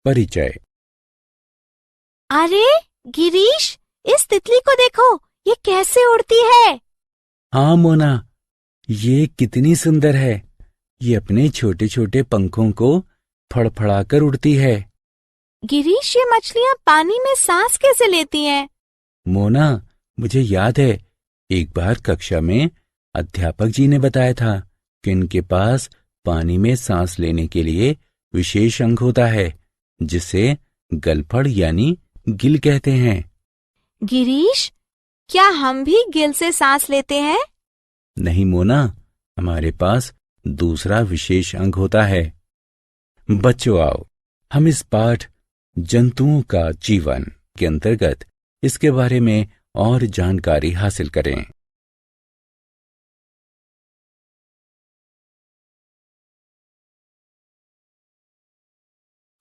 परिचय। अरे गिरीश, इस तितली को देखो, ये कैसे उड़ती है। हाँ मोना, ये कितनी सुंदर है। ये अपने छोटे छोटे पंखों को फड़फड़ाकर उड़ती है। गिरीश, ये मछलियाँ पानी में सांस कैसे लेती हैं? मोना, मुझे याद है, एक बार कक्षा में अध्यापक जी ने बताया था कि इनके पास पानी में सांस लेने के लिए विशेष अंग होता है, जिसे गलफड़ यानी गिल कहते हैं। गिरीश, क्या हम भी गिल से सांस लेते हैं? नहीं मोना, हमारे पास दूसरा विशेष अंग होता है। बच्चों आओ, हम इस पाठ जंतुओं का जीवन के अंतर्गत इसके बारे में और जानकारी हासिल करें।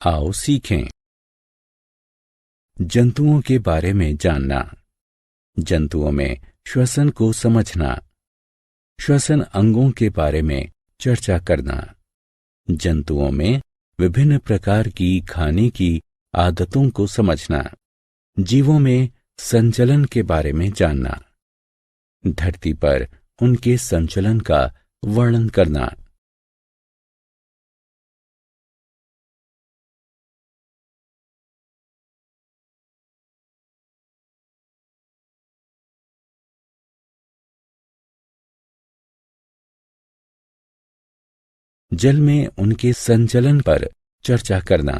आओ सीखें। जंतुओं के बारे में जानना। जंतुओं में श्वसन को समझना। श्वसन अंगों के बारे में चर्चा करना। जंतुओं में विभिन्न प्रकार की खाने की आदतों को समझना। जीवों में संचलन के बारे में जानना। धरती पर उनके संचलन का वर्णन करना। जल में उनके संचलन पर चर्चा करना।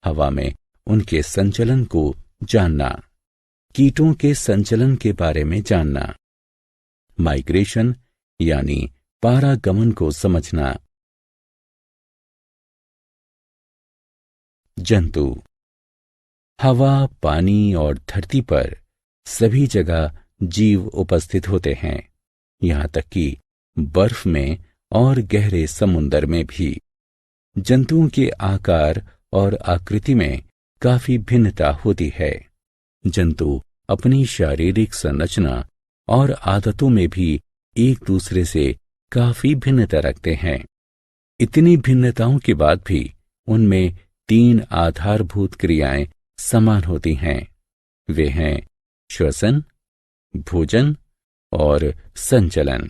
हवा में उनके संचलन को जानना। कीटों के संचलन के बारे में जानना। माइग्रेशन यानी पारागमन को समझना। जंतु। हवा, पानी और धरती पर सभी जगह जीव उपस्थित होते हैं, यहां तक कि बर्फ में और गहरे समुद्र में भी। जंतुओं के आकार और आकृति में काफी भिन्नता होती है। जंतु अपनी शारीरिक संरचना और आदतों में भी एक दूसरे से काफी भिन्नता रखते हैं। इतनी भिन्नताओं के बाद भी उनमें 3 आधारभूत क्रियाएं समान होती हैं। वे हैं श्वसन, भोजन और संचलन।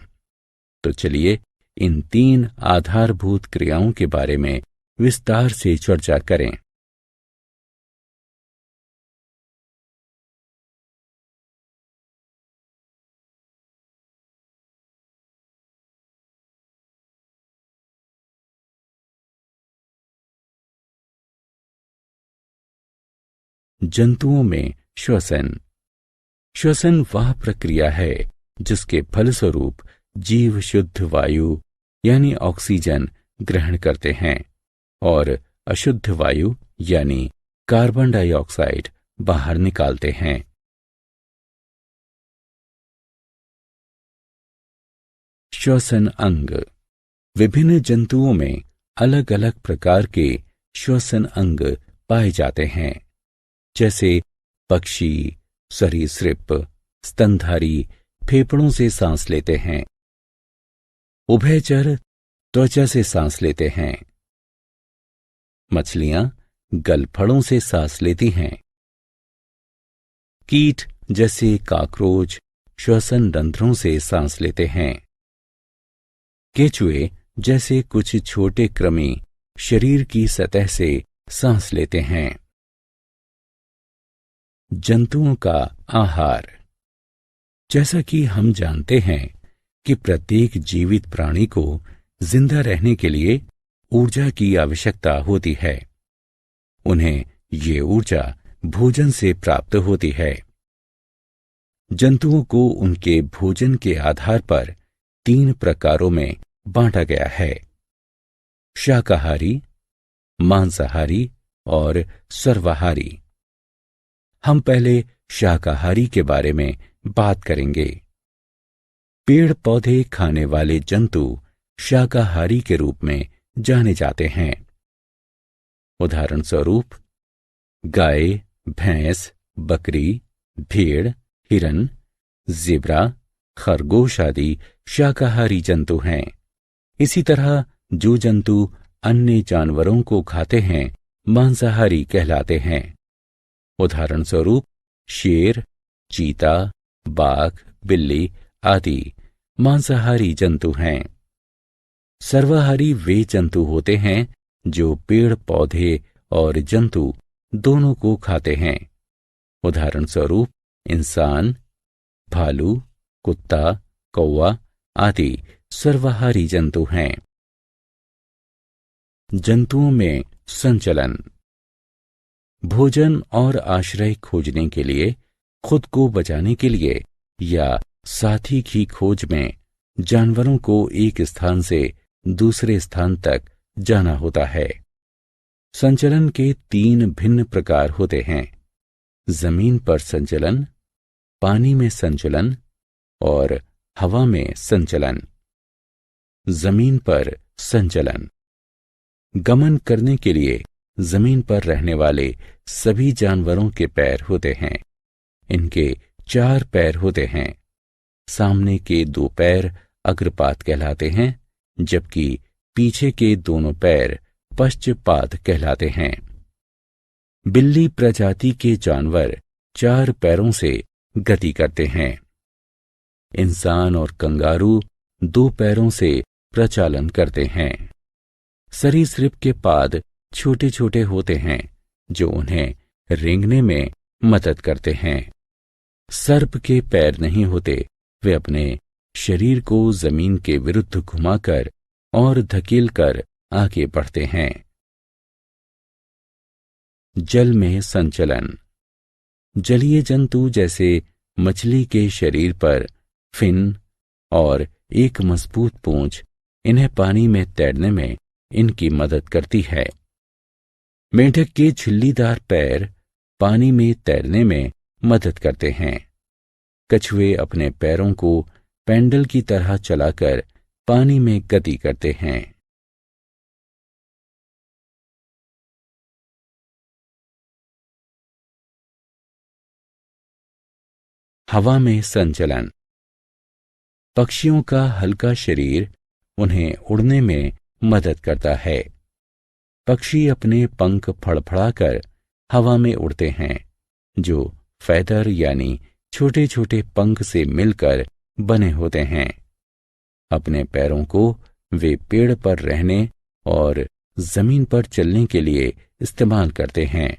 तो चलिए इन 3 आधारभूत क्रियाओं के बारे में विस्तार से चर्चा करें। जंतुओं में श्वसन। श्वसन वह प्रक्रिया है जिसके फलस्वरूप जीव शुद्ध वायु यानी ऑक्सीजन ग्रहण करते हैं और अशुद्ध वायु यानी कार्बन डाइऑक्साइड बाहर निकालते हैं। श्वसन अंग। विभिन्न जंतुओं में अलग अलग प्रकार के श्वसन अंग पाए जाते हैं, जैसे पक्षी, सरीसृप, स्तनधारी फेफड़ों से सांस लेते हैं। उभयचर त्वचा से सांस लेते हैं। मछलियां गलफड़ों से सांस लेती हैं। कीट जैसे काकरोच श्वसन रंध्रों से सांस लेते हैं। केचुए जैसे कुछ छोटे कृमि शरीर की सतह से सांस लेते हैं। जंतुओं का आहार। जैसा कि हम जानते हैं कि प्रत्येक जीवित प्राणी को जिंदा रहने के लिए ऊर्जा की आवश्यकता होती है। उन्हें ये ऊर्जा भोजन से प्राप्त होती है। जंतुओं को उनके भोजन के आधार पर 3 प्रकारों में बांटा गया है: शाकाहारी, मांसाहारी और सर्वाहारी। हम पहले शाकाहारी के बारे में बात करेंगे। पेड़ पौधे खाने वाले जंतु शाकाहारी के रूप में जाने जाते हैं। उदाहरण स्वरूप गाय, भैंस, बकरी, भेड़, हिरन, ज़ेब्रा, खरगोश आदि शाकाहारी जंतु हैं। इसी तरह जो जंतु अन्य जानवरों को खाते हैं मांसाहारी कहलाते हैं। उदाहरण स्वरूप शेर, चीता, बाघ, बिल्ली आदि मांसाहारी जंतु हैं। सर्वाहारी वे जंतु होते हैं जो पेड़ पौधे और जंतु दोनों को खाते हैं। उदाहरण स्वरूप इंसान, भालू, कुत्ता, कौवा आदि सर्वाहारी जंतु हैं। जंतुओं में संचलन। भोजन और आश्रय खोजने के लिए, खुद को बचाने के लिए या साथी की खोज में जानवरों को एक स्थान से दूसरे स्थान तक जाना होता है। संचलन के 3 भिन्न प्रकार होते हैं: जमीन पर संचलन, पानी में संचलन और हवा में संचलन। जमीन पर संचलन। गमन करने के लिए जमीन पर रहने वाले सभी जानवरों के पैर होते हैं। इनके 4 पैर होते हैं। सामने के 2 पैर अग्रपाद कहलाते हैं, जबकि पीछे के दोनों पैर पश्चपाद कहलाते हैं। बिल्ली प्रजाति के जानवर 4 पैरों से गति करते हैं। इंसान और कंगारू 2 पैरों से प्रचालन करते हैं। सरीसृप के पाद छोटे छोटे होते हैं जो उन्हें रेंगने में मदद करते हैं। सर्प के पैर नहीं होते, वे अपने शरीर को जमीन के विरुद्ध घुमाकर और धकेलकर आगे बढ़ते हैं। जल में संचलन। जलीय जंतु जैसे मछली के शरीर पर फिन और एक मजबूत पूंछ इन्हें पानी में तैरने में इनकी मदद करती है। मेंढक के झिल्लीदार पैर पानी में तैरने में मदद करते हैं। कछुए अपने पैरों को पैडल की तरह चलाकर पानी में गति करते हैं। हवा में संचलन। पक्षियों का हल्का शरीर उन्हें उड़ने में मदद करता है। पक्षी अपने पंख फड़फड़ाकर हवा में उड़ते हैं, जो फैदर यानी छोटे छोटे पंख से मिलकर बने होते हैं। अपने पैरों को वे पेड़ पर रहने और जमीन पर चलने के लिए इस्तेमाल करते हैं।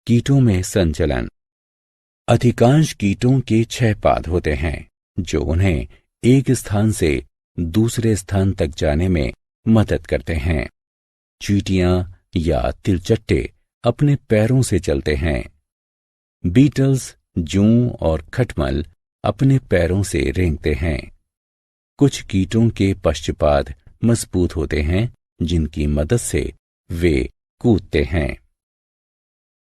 कीटों में संचलन। अधिकांश कीटों के 6 पाद होते हैं जो उन्हें एक स्थान से दूसरे स्थान तक जाने में मदद करते हैं। चींटियां या तिलचट्टे अपने पैरों से चलते हैं। बीटल्स, जूं और खटमल अपने पैरों से रेंगते हैं। कुछ कीटों के पश्चपाद मजबूत होते हैं, जिनकी मदद से वे कूदते हैं।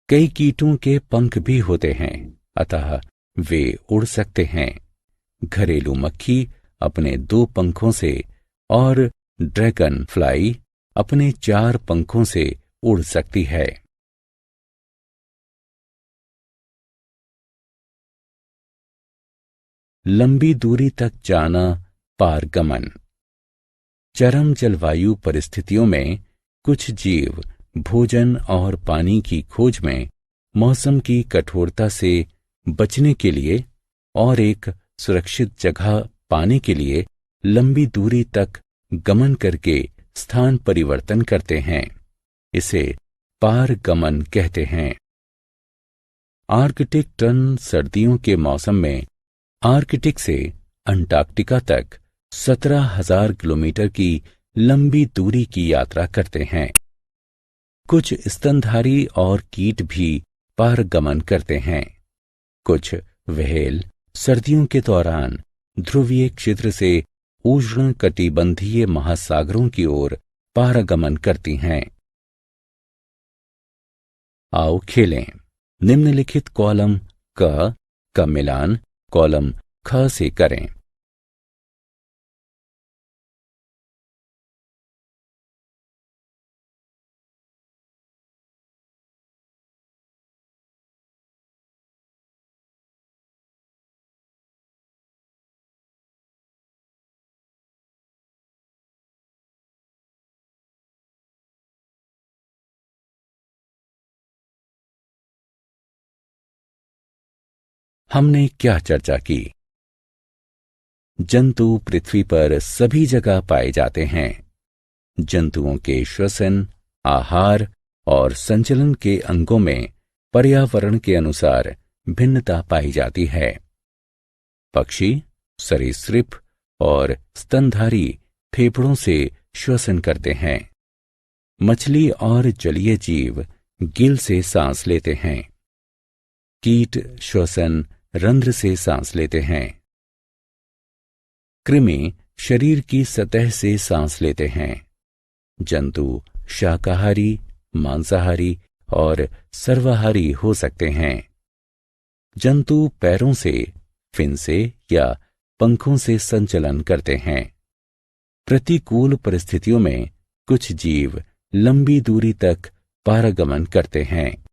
कई कीटों के पंख भी होते हैं, अतः वे उड़ सकते हैं। घरेलू मक्खी अपने 2 पंखों से और ड्रैगन फ्लाई अपने 4 पंखों से उड़ सकती है। लंबी दूरी तक जाना, पारगमन। चरम जलवायु परिस्थितियों में कुछ जीव भोजन और पानी की खोज में मौसम की कठोरता से बचने के लिए और एक सुरक्षित जगह पाने के लिए लंबी दूरी तक गमन करके स्थान परिवर्तन करते हैं। इसे पारगमन कहते हैं। आर्कटिक टर्न सर्दियों के मौसम में आर्कटिक से अंटार्कटिका तक 17,000 किलोमीटर की लंबी दूरी की यात्रा करते हैं। कुछ स्तनधारी और कीट भी पारगमन करते हैं। कुछ व्हेल सर्दियों के दौरान ध्रुवीय क्षेत्र से उष्ण कटिबंधीय महासागरों की ओर पारगमन करती हैं। आओ खेलें। निम्नलिखित कॉलम क का मिलान कॉलम ख से करें। हमने क्या चर्चा की? जंतु पृथ्वी पर सभी जगह पाए जाते हैं। जंतुओं के श्वसन, आहार और संचलन के अंगों में पर्यावरण के अनुसार भिन्नता पाई जाती है। पक्षी, सरीसृप और स्तनधारी फेफड़ों से श्वसन करते हैं। मछली और जलीय जीव गिल से सांस लेते हैं। कीट श्वसन रंध्र से सांस लेते हैं। कृमि शरीर की सतह से सांस लेते हैं। जंतु शाकाहारी, मांसाहारी और सर्वाहारी हो सकते हैं। जंतु पैरों से, फिन से या पंखों से संचलन करते हैं। प्रतिकूल परिस्थितियों में कुछ जीव लंबी दूरी तक पारगमन करते हैं।